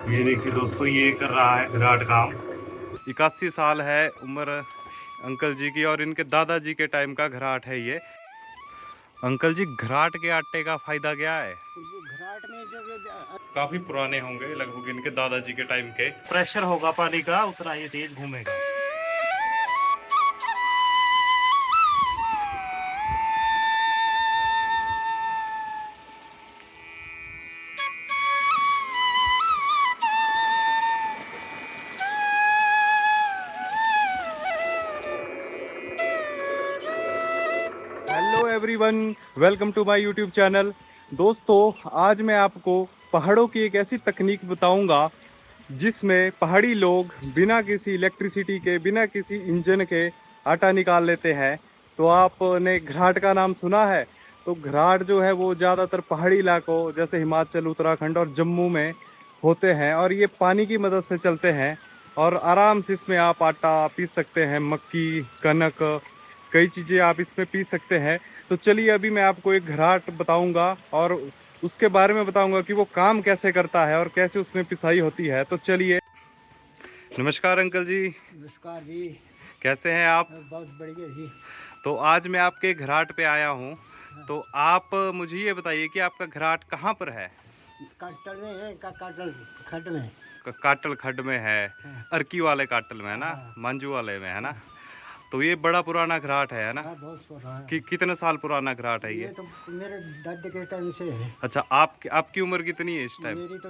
ये देखिए दोस्तों, ये कर रहा है घराट काम। 81 साल है उम्र अंकल जी की और इनके दादाजी के टाइम का घराट है ये। अंकल जी, घराट के आटे का फायदा क्या है? घराट में जो काफी पुराने होंगे, लगभग इनके दादाजी के टाइम के। प्रेशर होगा पानी का उतना ही तेज घूमेगा। Hello everyone, welcome to my YouTube channel. दोस्तों, आज मैं आपको पहाड़ों की एक ऐसी तकनीक बताऊंगा जिसमें पहाड़ी लोग बिना किसी इलेक्ट्रिसिटी के, बिना किसी इंजन के आटा निकाल लेते हैं। तो आपने घराट का नाम सुना है? तो घराट जो है वो ज़्यादातर पहाड़ी इलाकों जैसे हिमाचल, उत्तराखंड और जम्मू में होते हैं और ये पानी की मदद से चलते हैं। और आराम से इसमें आप आटा पीस सकते हैं, मक्की, कनक, कई चीज़ें आप इसमें पीस सकते हैं। तो चलिए, अभी मैं आपको एक घराट बताऊंगा और उसके बारे में बताऊंगा कि वो काम कैसे करता है और कैसे उसमें पिसाई होती है। तो चलिए। नमस्कार अंकल जी, नमस्कार जी। कैसे हैं आप? बहुत बढ़िया जी। तो आज मैं आपके घराट पे आया हूँ। तो आप मुझे ये बताइए कि आपका घराट कहाँ पर है? काटल में है का काटल खड में। काटल खड्ड में है। हाँ, अर्की वाले काटल में है ना? हाँ, मांझू वाले में है ना? हाँ, तो ये बड़ा पुराना घराट है ना? हाँ, बहुत पुराना कि है। कितने साल पुराना घराट है ये ये? तो मेरे दादे के टाइम से है। अच्छा, आपकी उम्र कितनी है इस टाइम? मेरी तो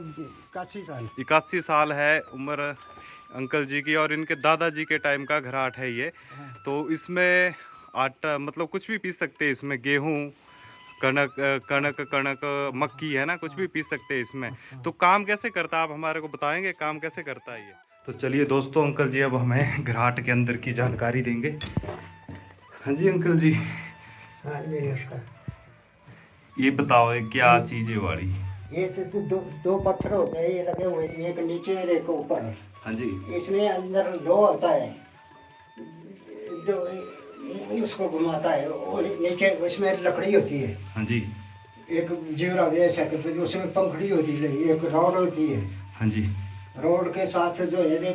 81 साल। 81 साल है उम्र अंकल जी की और इनके दादाजी के टाइम का घराट है ये। हाँ, तो इसमें आटा मतलब कुछ भी पीस सकते हैं इसमें, गेहूं, कणक मक्की है ना, कुछ भी पीस सकते हैं इसमें। हाँ। तो काम कैसे करता है, आप हमारे को बताएंगे काम कैसे करता है ये? तो चलिए दोस्तों, अंकल जी अब हमें घराट के अंदर की जानकारी देंगे। हाँ जी अंकल जी, हाँ, ये उसका ये बताओ ये क्या चीज़ है वाली? ये तो दो पत्थर होते हैं, ये लगे हुए, एक नीचे और एक ऊपर। हाँ जी। इसमें अंदर लोहा होता है जो उसको घुमाता है, वो नीचे उसमें लकड़ी होती है। हाँ जी। एक जीवरा जैसा कि फिर उसमें पंखड़ी होती है, एक रॉड होती है। हाँ जी। रॉड के साथ जो है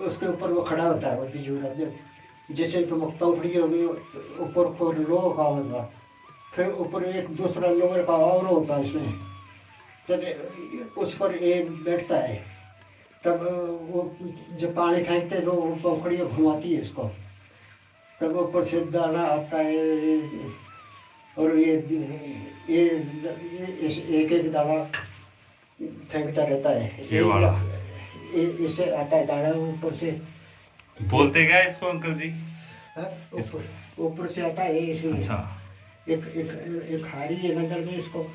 उसके ऊपर वो खड़ा होता है, वो जीवरा जैसे तो पंखड़ी होगी, ऊपर को लोह का होगा, फिर ऊपर एक दूसरा लोहे का और होता है इसमें। तब उस पर एक बैठता है, तब वो जब पानी फेंकते तो वो पंखड़ी घुमाती है इसको, तब ऊपर से दाना आता है। और ये एक एक दाना फेंकता रहता है। ये वाला इससे आता है दाना ऊपर से। बोलते क्या है इसको अंकल जी? हाँ, ऊपर से आता है इसमें। अच्छा। एक एक एक हारी है नजर में इसको।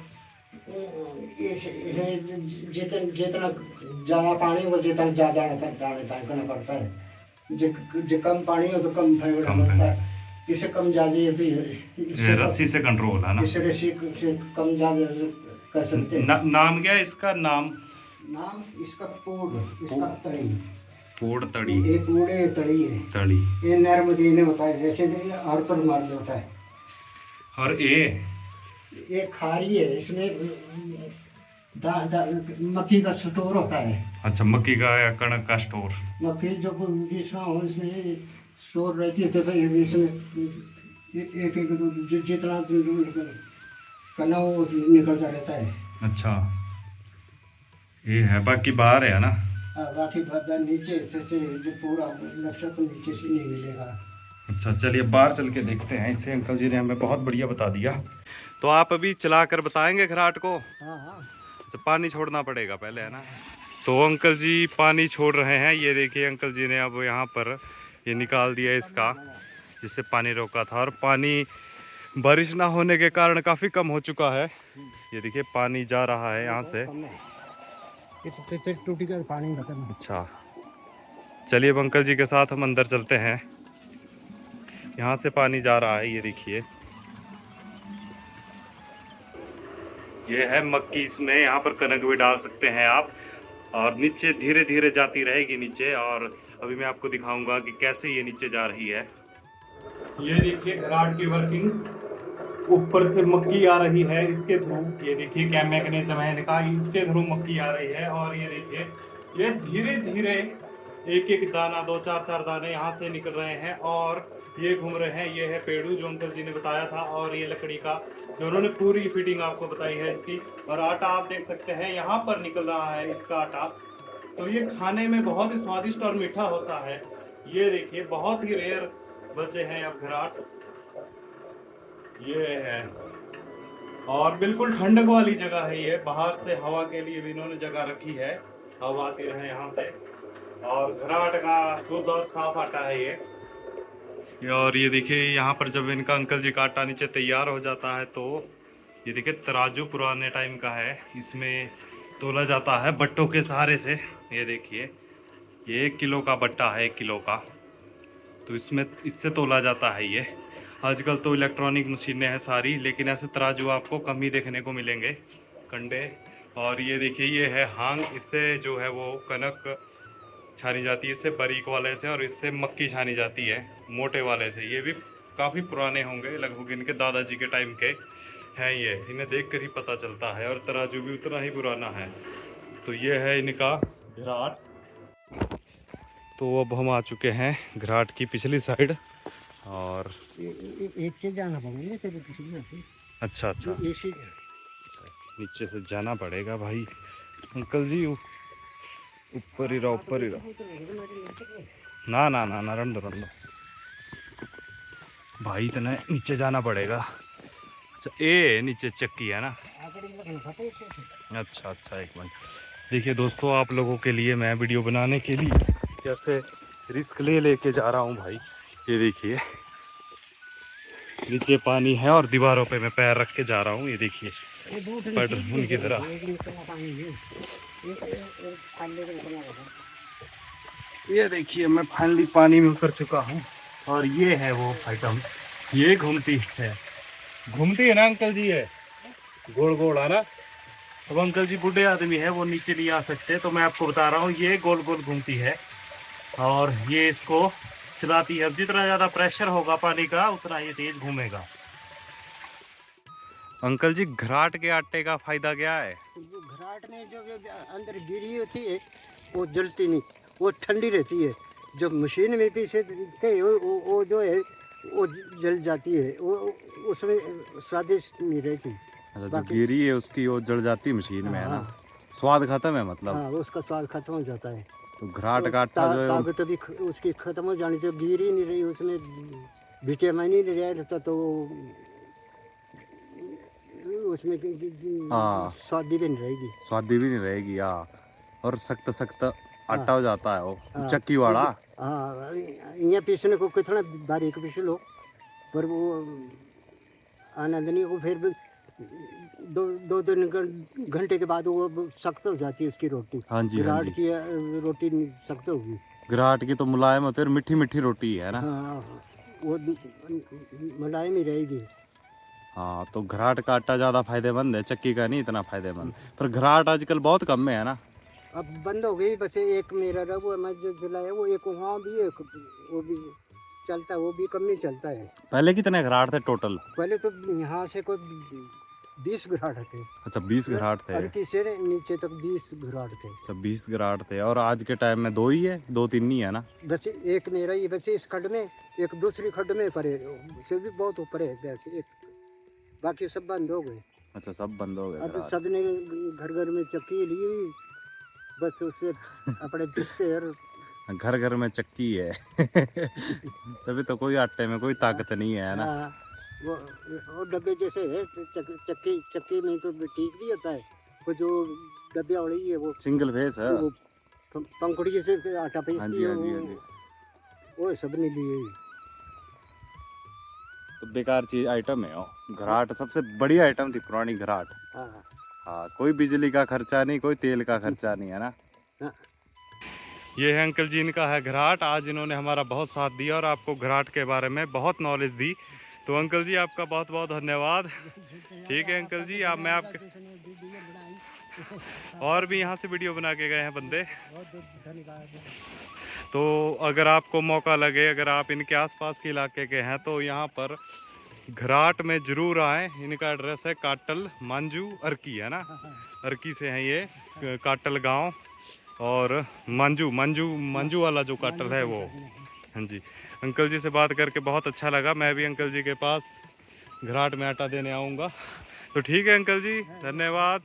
इसमें जितना जितना ज़्यादा पानी हो, जितना ज़्यादा दाने फेंकना पड़ता है। जो कम पानी हो तो कम फेंकना पड़ता है। इससे कम ज़्यादा ये रस्सी से कंट्रोल है ना? इस रस्सी से कम ज़्यादा कर सकते हैं। नाम क्या है इसका नाम? नाम इसका पूड़, इसका तड़ी। पोड़ तड़ी। ये पूड़े तड़ी है। तड़ी। ये नर्म देने होता है, जैसे आड़तल मार देता है। और ये खारी है, इसमें मक्की का स्टोर होता है। अच्छा, मक्की का या कणक का स्टोर। मक्की जो बीच में हो इसमें स्टोर रहती है, तो फिर इसमें एक एक जितना करना वो निकलता रहता है। अच्छा, ये है, बाकी बाहर है ना? बाकी भद्दा नीचे से जो पूरा नक्शा तो नीचे से नहीं मिलेगा। अच्छा, चलिए बाहर चल के देखते हैं। इससे अंकल जी ने हमें बहुत बढ़िया बता दिया। तो आप अभी चला कर बताएंगे घराट को? हाँ, हाँ। तो पानी छोड़ना पड़ेगा पहले, है ना? तो अंकल जी पानी छोड़ रहे हैं। ये देखिए अंकल जी ने अब यहाँ पर ये निकाल दिया इसका, जिससे पानी रोका था। और पानी बारिश ना होने के कारण काफ़ी कम हो चुका है। ये देखिए पानी जा रहा है यहाँ से। टूटी का पानी खत्म। अच्छा, चलिए अब अंकल जी के साथ हम अंदर चलते हैं। यहाँ से पानी जा रहा है, ये देखिए। ये है मक्की, इसमें यहाँ पर कनक भी डाल सकते हैं आप। और नीचे धीरे धीरे जाती रहेगी नीचे, और अभी मैं आपको दिखाऊंगा कि कैसे ये नीचे जा रही है। ये देखिए घराट की वर्किंग। ऊपर से मक्की आ रही है इसके थ्रू। ये देखिए क्या मैकेनिज्म है इनका, इसके थ्रू मक्की आ रही है। और ये देखिए ये धीरे धीरे एक एक दाना, दो चार चार दाने यहाँ से निकल रहे हैं और ये घूम रहे हैं। ये है पेड़ू जो अंकल जी ने बताया था, और ये लकड़ी का जो उन्होंने पूरी फिटिंग आपको बताई है इसकी। और आटा आप देख सकते हैं यहाँ पर निकल रहा है इसका आटा। तो ये खाने में बहुत ही स्वादिष्ट और मीठा होता है। ये देखिए बहुत ही रेयर बचे हैं अब घराट, ये है। और बिल्कुल ठंडक वाली जगह है ये, बाहर से हवा के लिए भी इन्होंने जगह रखी है, हवा आती रहे यहाँ से। और घराट का शुद्ध और साफ आटा है ये। और ये देखिए यहाँ पर जब इनका अंकल जी का आटा नीचे तैयार हो जाता है तो ये देखिए तराजू पुराने टाइम का है, इसमें तोला जाता है बट्टों के सहारे से। ये देखिए ये 1 किलो का बट्टा है, 1 किलो का, तो इसमें इससे तोला जाता है ये। आजकल तो इलेक्ट्रॉनिक मशीनें हैं सारी, लेकिन ऐसे तराजू आपको कम ही देखने को मिलेंगे, कंडे। और ये देखिए ये है हांग, इससे जो है वो कनक छानी जाती है, इससे बारीक वाले से, और इससे मक्की छानी जाती है मोटे वाले से। ये भी काफ़ी पुराने होंगे, लगभग इनके दादाजी के टाइम के हैं ये, इन्हें देख कर ही पता चलता है। और तराजू भी उतना ही पुराना है। तो ये है इनका घराट। तो अब हम आ चुके हैं घराट की पिछली साइड। और एक चीज जाना पड़ेगा तेरे पीछे से। अच्छा अच्छा, ऐसे नीचे से जाना पड़ेगा भाई। अंकल जी ऊपर ही रहो, ऊपर ही रहो। ना ना ना ना, रन दो रन दो भाई, इतना नीचे जाना पड़ेगा। अच्छा, ए नीचे चक्की है ना। अच्छा अच्छा, एक मिनट। देखिए दोस्तों, आप लोगों के लिए मैं वीडियो बनाने के लिए कैसे रिस्क लेके जा रहा हूँ भाई। ये देखिए नीचे पानी है और दीवारों पे मैं पैर रख के जा रहा हूँ। ये देखिए स्पाइडर उनकी तरह। ये देखिए मैं फाइनली पानी में उतर चुका हूँ। और ये है वो आइटम, ये घूमती है ना अंकल जी, है गोल गोल है ना। अब अंकल जी बूढ़े आदमी है, वो नीचे नहीं आ सकते, तो मैं आपको बता रहा हूँ ये गोल गोल घूमती है और ये इसको चलाती है। अब जितना ज़्यादा प्रेशर होगा पानी का उतना ये तेज घूमेगा। अंकल जी घराट के आटे का फायदा क्या है? जो घराट में जो अंदर गिरी होती है वो जलती नहीं, वो ठंडी रहती है। जो मशीन में पीछे वो जो है वो जल जाती है, वो उसमें स्वादिष्ट नहीं रहती। अच्छा, जो गिरी है उसकी वो जल जाती है मशीन में, है ना। स्वाद खत्म है मतलब। हाँ, उसका स्वाद खत्म हो जाता है। तो घराट का आटा जो है ताकत भी उसकी खत्म हो जानी, जो गिरी नहीं रही उसमें विटामिन ही नहीं रहता, तो उसमें हाँ स्वादी भी नहीं रहेगी। स्वादी भी नहीं रहेगी, हाँ। और सख्त सख्त आटा हाँ, हो जाता है वो, हाँ, चक्की वाला। हाँ, यहाँ पीसने को कितना बारीक पीस लो, पर वो आनंद नहीं। वो फिर भी दो तीन घंटे के बाद वो सख्त हो जाती है उसकी रोटी। हाँ जी, हाँ घराट जी। की रोटी सख्त होगी। घराट की तो मुलायम होती है और मीठी मीठी रोटी है ना। हाँ, वो मुलायम ही रहेगी। हाँ, तो घराट का आटा ज़्यादा फायदेमंद है, चक्की का नहीं इतना फायदेमंद। पर घराट आजकल बहुत कम में है ना। अब बंद हो गई, बस एक मेरा रहा वो मैं जो जलाया वो, एक वहाँ भी एक वो भी चलता है, वो भी कम ही चलता है। पहले कितने घराट थे टोटल? पहले तो यहाँ से कोई 20 घराट थे। अच्छा 20 घराट थे। अड़की से नीचे तक 20 घराट थे। अच्छा 20 घराट थे, और आज के टाइम में 2 ही है, 2-3 नहीं है ना। बस एक मेरा ही बचे इस खड्ड में, एक दूसरी खड्ड में पड़े, से भी बहुत ऊपर है वैसे एक, बाकी सब बंद हो गए। अच्छा सब बंद हो गए अब घराट। सबने घर घर में चक्की ली हुई, बस उससे अपने पिसते और घर घर में चक्की है तभी तो कोई आटे में कोई ताकत नहीं है ना। हाँ, वो डब्बे जैसे है, चक्की में तो ठीक भी होता है, वो जो डब्बे वाली है वो सिंगल फेस है। वो पंखुड़ी जैसे आटा हाँ पीसती जी, है, हाँ जी, हाँ जी। वो सब ने लिए। तो बेकार चीज आइटम है वो। घराट सबसे बड़ी आइटम थी पुरानी घराट। हाँ, हाँ, कोई बिजली का खर्चा नहीं, कोई तेल का खर्चा नहीं, है ना। हाँ। ये है अंकल जी, इनका है घराट। आज इन्होंने हमारा बहुत साथ दिया और आपको घराट के बारे में बहुत नॉलेज दी। तो अंकल जी आपका बहुत बहुत धन्यवाद। ठीक है अंकल जी, आप मैं आपके और भी यहाँ से वीडियो बना के गए हैं बंदे। तो अगर आपको मौका लगे, अगर आप इनके आसपास के इलाके के हैं, तो यहाँ पर घराट में जरूर आए। इनका एड्रेस है काटल मांजू अर्की, है ना? अर्की से है ये काटल गांव। और मांजू मांजू मांजू वाला जो काटल है वो। हाँ जी, अंकल जी से बात करके बहुत अच्छा लगा। मैं भी अंकल जी के पास घराट में आटा देने आऊँगा। तो ठीक है अंकल जी, धन्यवाद।